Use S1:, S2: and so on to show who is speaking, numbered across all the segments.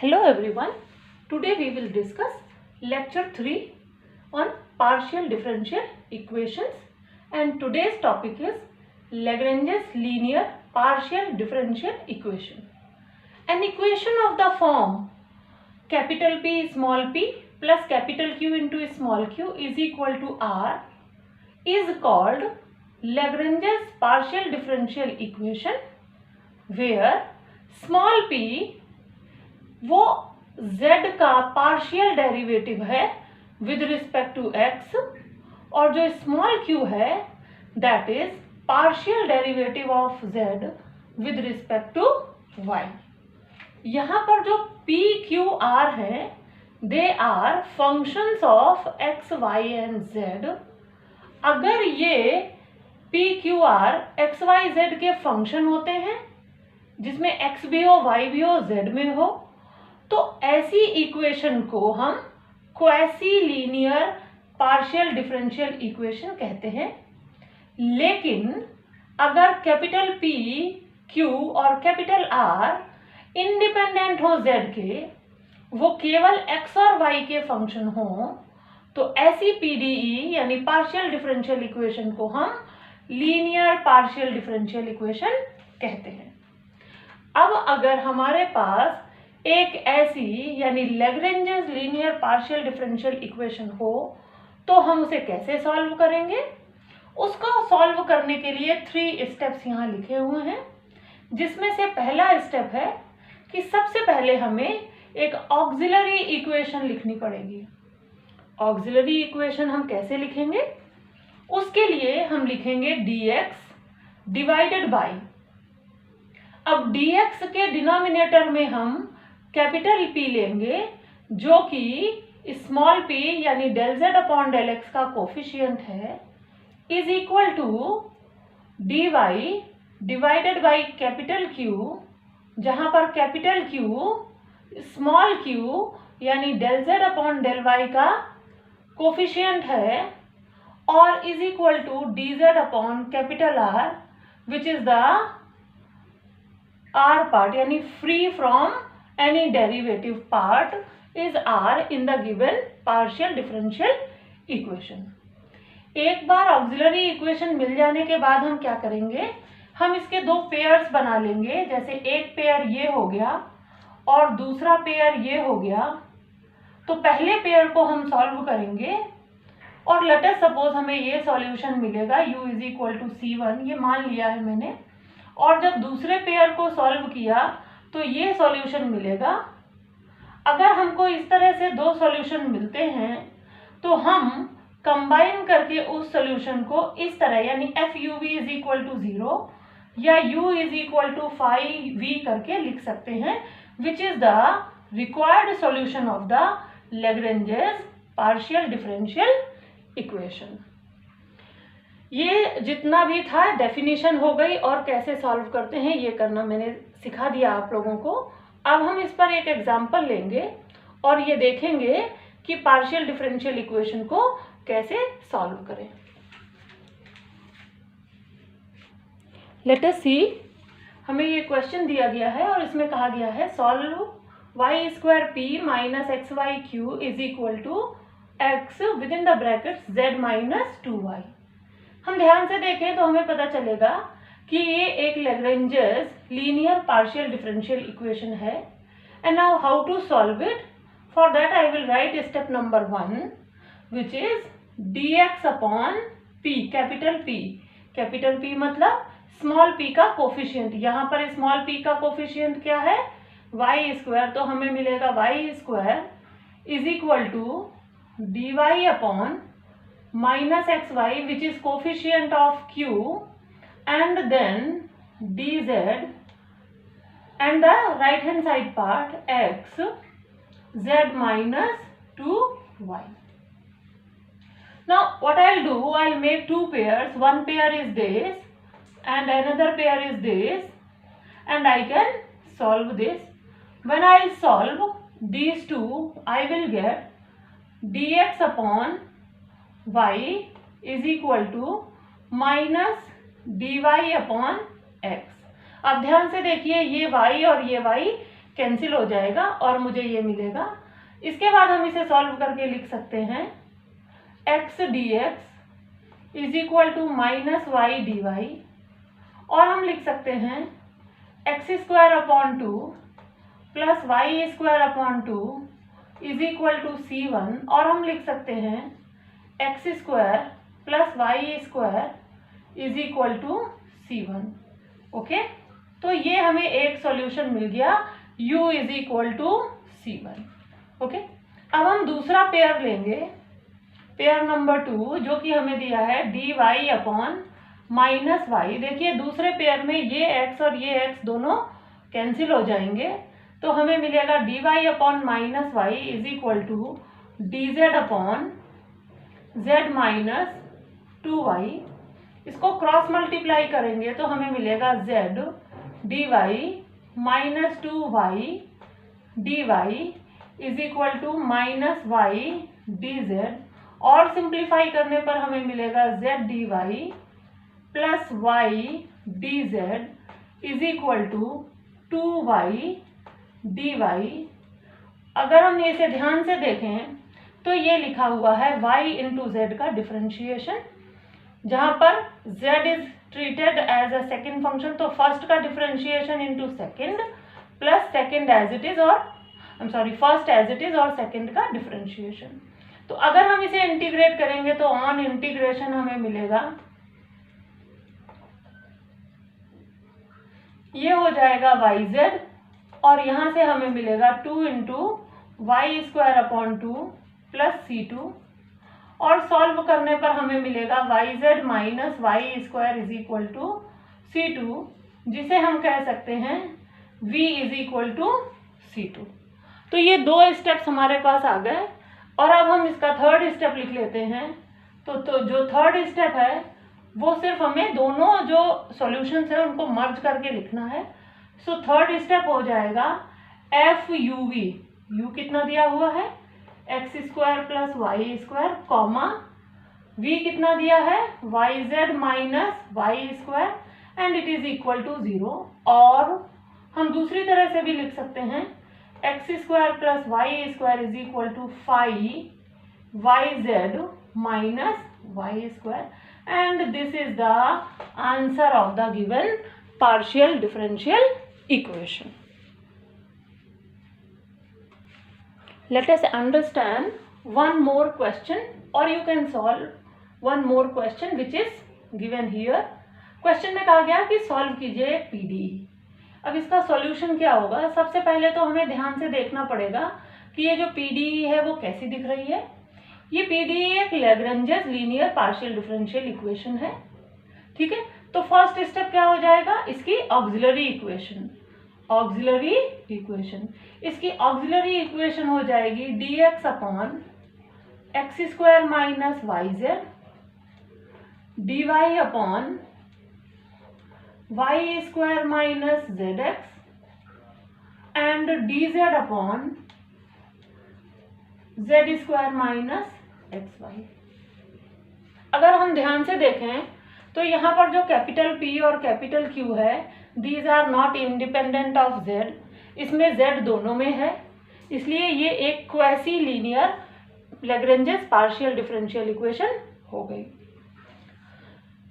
S1: Hello everyone. Today we will discuss lecture 3 on partial differential equations, and today's topic is Lagrange's linear partial differential equation. An equation of the form capital P small p plus capital Q into small q is equal to R is called Lagrange's partial differential equation, where small p वो z का partial derivative है with respect to x, और जो small q है that is partial derivative of z with respect to y. यहाँ पर जो p q r है they are functions of x y and z. अगर ये p q r x y z के फंक्शन होते हैं जिसमें x भी हो y भी हो z में हो, तो ऐसी इक्वेशन को हम quasi linear partial differential equation कहते हैं. लेकिन अगर कैपिटल P, Q और कैपिटल R इंडिपेंडेंट हो Z के, वो केवल x और y के फंक्शन हो, तो ऐसी PDE यानी पार्शियल डिफरेंशियल इक्वेशन को हम लीनियर पार्शियल डिफरेंशियल इक्वेशन कहते हैं. अब अगर हमारे पास एक ऐसी यानी Lagrange's linear partial differential equation हो तो हम उसे कैसे सॉल्व करेंगे. उसको सॉल्व करने के लिए 3 स्टेप्स यहाँ लिखे हुए हैं, जिसमें से पहला स्टेप है कि सबसे पहले हमें एक ऑक्सिलरी इक्वेशन लिखनी पड़ेगी. ऑक्सिलरी इक्वेशन हम कैसे लिखेंगे? उसके लिए हम लिखेंगे dx डिवाइडेड बाई, अब dx के डिनोमिनेटर में हम कैपिटल P लेंगे जो कि स्मॉल p यानी del z upon del x का कोफिशिएंट है, is equal to dy divided by capital Q, जहां पर कैपिटल Q स्मॉल q यानी del z upon del y का कोफिशिएंट है, और is equal to dz upon capital R which is the R part यानी free from any derivative part is R in the given partial differential equation. एक बार auxiliary equation मिल जाने के बाद हम क्या करेंगे, हम इसके दो पेयर्स बना लेंगे. जैसे एक पेयर ये हो गया और दूसरा पेयर ये हो गया, तो पहले पेयर को हम सॉल्व करेंगे और लेट अस सपोज हमें ये सॉल्यूशन मिलेगा u is equal to C1, ये मान लिया है मैंने. और जब दूसरे पेयर को सॉल्व किया तो ये सॉल्यूशन मिलेगा. अगर हमको इस तरह से दो सॉल्यूशन मिलते हैं तो हम कंबाइन करके उस सॉल्यूशन को इस तरह यानी FUV इज इक्वल टू 0 या U is equal to 5V करके लिख सकते हैं, विच is the required solution of the Lagrange's partial differential equation. ये जितना भी था डेफिनेशन हो गई, और कैसे सॉल्व करते हैं ये करना मैंने सिखा दिया आप लोगों को. अब हम इस पर एक एग्जांपल लेंगे और ये देखेंगे कि पार्शियल डिफरेंशियल इक्वेशन को कैसे सॉल्व करें. लेट अस सी, हमें ये क्वेश्चन दिया गया है और इसमें कहा गया है solve y square p minus x y q is equal to x with in the bracket z minus 2y. हम ध्यान से देखें तो हमें पता चलेगा कि ये एक Lagrange's linear partial differential equation है. And now how to solve it? For that I will write step number 1 which is dx upon p, capital P. Capital P मतलब स्मॉल p का कोफिशिएंट. यहाँ पर स्मॉल p का coefficient क्या है? y square. तो हमें मिलेगा y square is equal to dy upon minus xy which is coefficient of q, and then dz, and the right hand side part x z minus 2y. Now what I'll do, I'll make two pairs. One pair is this and another pair is this, and I can solve this. When I solve these two, I will get dx upon y is equal to minus dy upon x. अब ध्यान से देखिए, ये y और ये y cancel हो जाएगा और मुझे ये मिलेगा। इसके बाद हम इसे सॉल्व करके लिख सकते हैं x dx is equal to minus y d y, और हम लिख सकते हैं x square upon two plus y square upon two is equal to c1, और हम लिख सकते हैं x square plus y square is equal to c1। Okay, तो ये हमें एक सॉल्यूशन मिल गया u is equal to c1। Okay, अब हम दूसरा पेयर लेंगे, पेयर नंबर 2, जो कि हमें दिया है dy अपॉन माइनस वाई। देखिए दूसरे पेयर में ये x और ये x दोनों कैंसिल हो जाएंगे, तो हमें मिलेगा dy upon minus y is equal to dz upon z minus 2y। इसको क्रॉस मल्टीप्लाई करेंगे तो हमें मिलेगा z dy minus 2y dy is equal to minus y dz, और सिंप्लीफाई करने पर हमें मिलेगा z dy plus y dz is equal to 2y dy। अगर हम इसे ध्यान से देखें तो ये लिखा हुआ है y इंटू जेड का डिफरेंशिएशन, जहां पर z is treated as a second function, तो फर्स्ट का differentiation into second plus second as it is, और फर्स्ट एज इट इज और सेकेंड का डिफरेंशिएशन। तो अगर हम इसे इंटीग्रेट करेंगे तो ऑन इंटीग्रेशन हमें मिलेगा, ये हो जाएगा yz, और यहां से हमें मिलेगा 2 into y square upon 2 plus c2, और सॉल्व करने पर हमें मिलेगा yz minus y square is equal to c2, जिसे हम कह सकते हैं v is equal to c2। तो ये दो स्टेप्स हमारे पास आ गए, और अब हम इसका थर्ड स्टेप लिख लेते हैं। तो जो थर्ड स्टेप है वो सिर्फ हमें दोनों जो सॉल्यूशंस है उनको मर्ज करके लिखना है। सो थर्ड स्टेप हो जाएगा एफ यू वी, यू कितना दिया हुआ है x square plus y square, comma v कितना दिया है yz minus y square, and it is equal to 0। और हम दूसरी तरह से भी लिख सकते हैं x square plus y square is equal to 5yz minus y square, and this is the answer of the given partial differential equation. Let us understand one more question, or you can solve one more question which is given here. Question में कहा गया कि solve कीजिए PDE। अब इसका solution क्या होगा? सबसे पहले तो हमें ध्यान से देखना पड़ेगा कि ये जो PDE है वो कैसी दिख रही है। ये PDE एक Lagrange's linear partial differential equation है, ठीक है। तो फर्स्ट स्टेप क्या हो जाएगा, इसकी ऑक्सिलरी इक्वेशन। ऑक्सिलरी इक्वेशन, इसकी ऑक्सिलरी इक्वेशन हो जाएगी dx upon x square minus y z dy upon y square minus z x and dz upon z square minus x y. अगर हम ध्यान से देखें तो यहाँ पर जो कैपिटल P और कैपिटल Q है, these are not independent of Z, इसमें Z दोनों में है, इसलिए ये एक quasi linear Lagrange's partial differential equation हो गई।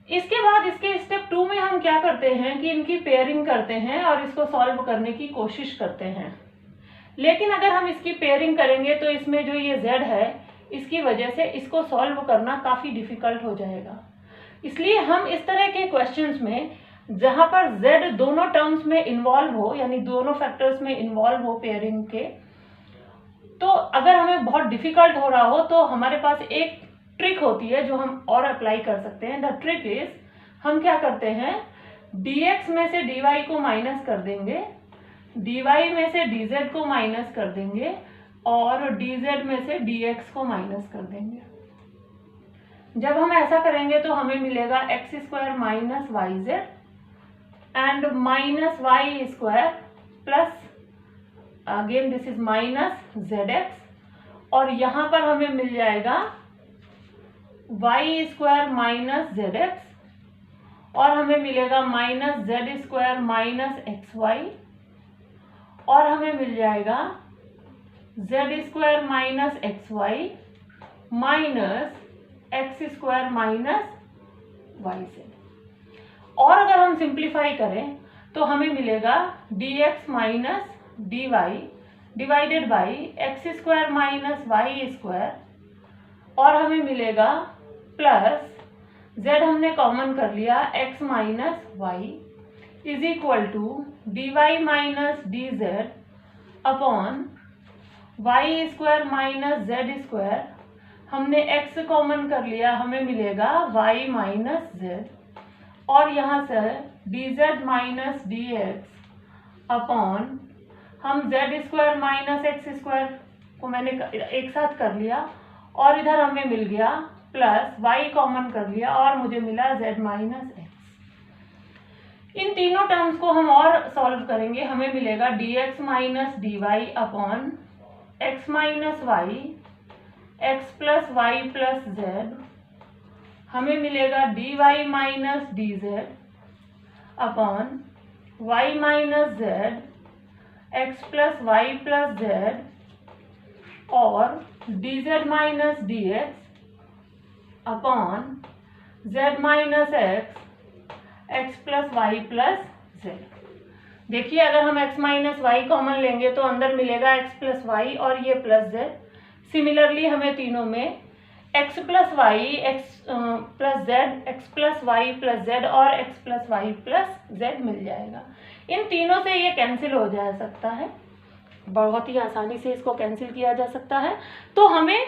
S1: इसके बाद इसके स्टेप 2 में हम क्या करते हैं कि इनकी पेयरिंग करते हैं और इसको सॉल्व करने की कोशिश करते हैं। लेकिन अगर हम इसकी पेयरिंग करेंगे तो इसमें जो ये Z है, इसकी वजह से इसको सॉल्व करना काफ़ी डिफिकल्ट हो जाएगा। इसलिए हम इस तरह के क्वेश्चंस में जहाँ पर Z दोनों टर्म्स में इन्वॉल्व हो, यानी दोनों फैक्टर्स में इन्वॉल्व हो पेयरिंग के, तो अगर हमें बहुत डिफिकल्ट हो रहा हो तो हमारे पास एक ट्रिक होती है जो हम और अप्लाई कर सकते हैं। द ट्रिक इज, हम क्या करते हैं, dx में से dy को माइनस कर देंगे, dy में से dz को माइनस कर देंगे, और dz में से dx को माइनस कर देंगे। जब हम ऐसा करेंगे तो हमें मिलेगा x square minus y z and minus y square plus again this is minus z x, और यहाँ पर हमें मिल जाएगा y square minus z x, और हमें मिलेगा minus z square minus x y, और हमें मिल जाएगा z² minus xy minus x² minus yz। और अगर हम सिंप्लीफाई करें तो हमें मिलेगा dx minus dy divided by x² minus y², और हमें मिलेगा प्लस z हमने कॉमन कर लिया x minus y is equal to dy minus dz upon y² minus z²। हमने x कॉमन कर लिया, हमें मिलेगा y माइनस z, और यहाँ से dz माइनस dx अपॉन हम z² माइनस x² को मैंने एक साथ कर लिया, और इधर हमें मिल गया प्लस y कॉमन कर लिया और मुझे मिला z माइनस x। इन तीनों टर्म्स को हम और सॉल्व करेंगे, हमें मिलेगा dx minus dy upon x minus y x plus y plus z। हमें मिलेगा dy minus dz upon y minus z x plus y plus z, और dz minus dx upon z minus x plus y plus z। देखिए अगर हम x minus Y common लेंगे तो अंदर मिलेगा x प्लस वाई और ये प्लस z। सिमिलरली हमें तीनों में x plus y x plus z, x plus y plus z और x plus y plus z मिल जाएगा। इन तीनों से ये कैंसिल हो जा सकता है, बहुत ही आसानी से इसको कैंसिल किया जा सकता है। तो हमें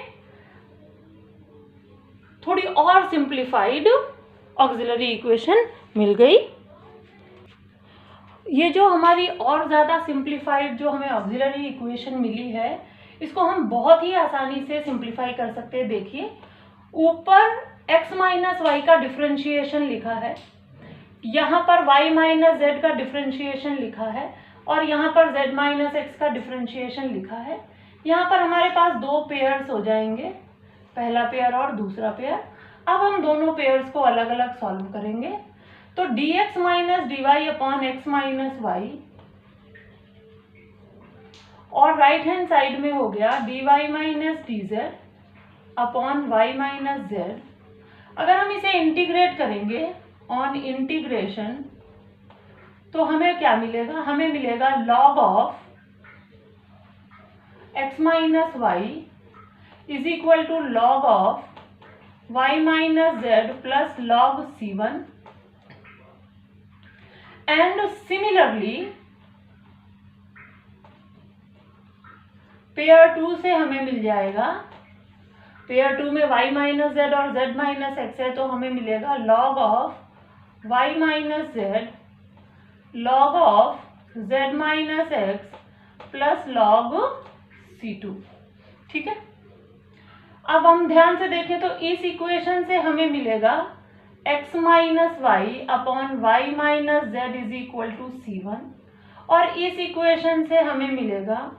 S1: थोड़ी और सिंप्लीफाइड ऑक्सिलरी इक्वेशन मिल गई। ये जो हमारी और ज़्यादा सिंप्लीफाइड जो हमें ऑक्सिलरी इक्वेशन मिली है, इसको हम बहुत ही आसानी से सिंप्लीफाई कर सकते हैं। देखिए ऊपर x माइनस वाई का डिफरेंशिएशन लिखा है, यहाँ पर y माइनस जेड का डिफरेंशिएशन लिखा है, और यहाँ पर z माइनस एक्स का डिफरेंशिएशन लिखा है। यहाँ पर हमारे पास दो पेयर्स हो जाएंगे, पहला पेयर और दूसरा पेयर। अब हम दोनों पेयर्स को अलग अलग सॉल्व करेंगे। तो dx minus dy upon x minus y, और राइट हैंड साइड में हो गया dy minus dz upon y minus z। अगर हम इसे इंटीग्रेट करेंगे ऑन इंटीग्रेशन तो हमें क्या मिलेगा, हमें मिलेगा log of x minus y is equal to log of y minus z plus log c1। And similarly pair 2 से हमें मिल जाएगा, पेयर 2 में y माइनस जेड और z माइनस एक्स है, तो हमें मिलेगा log of y minus z log of z minus x plus log c2। ठीक है, अब हम ध्यान से देखें तो इस इक्वेशन से हमें मिलेगा x minus y upon y minus z is equal to c1, और इस इक्वेशन से हमें मिलेगा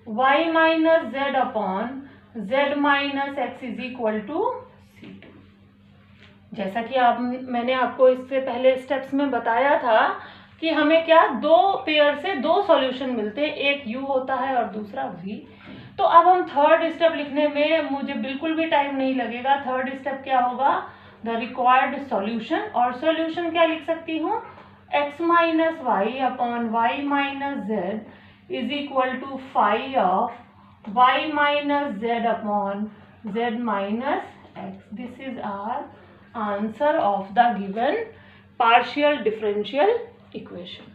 S1: y minus z upon z minus x is equal to c2। जैसा कि मैंने आपको इससे पहले स्टेप्स में बताया था कि हमें क्या दो पेयर से दो सॉल्यूशन मिलते हैं, एक u होता है और दूसरा v। तो अब हम थर्ड स्टेप लिखने में मुझे बिल्कुल भी टाइम नहीं लगेगा। थर्ड स्टेप क्या होगा, द रिक्वायर्ड सॉल्यूशन, और सॉल्यूशन क्या लिख सकती हूँ, x minus y upon y minus z is equal to phi of y minus z upon z minus x. This is our answer of the given partial differential equation।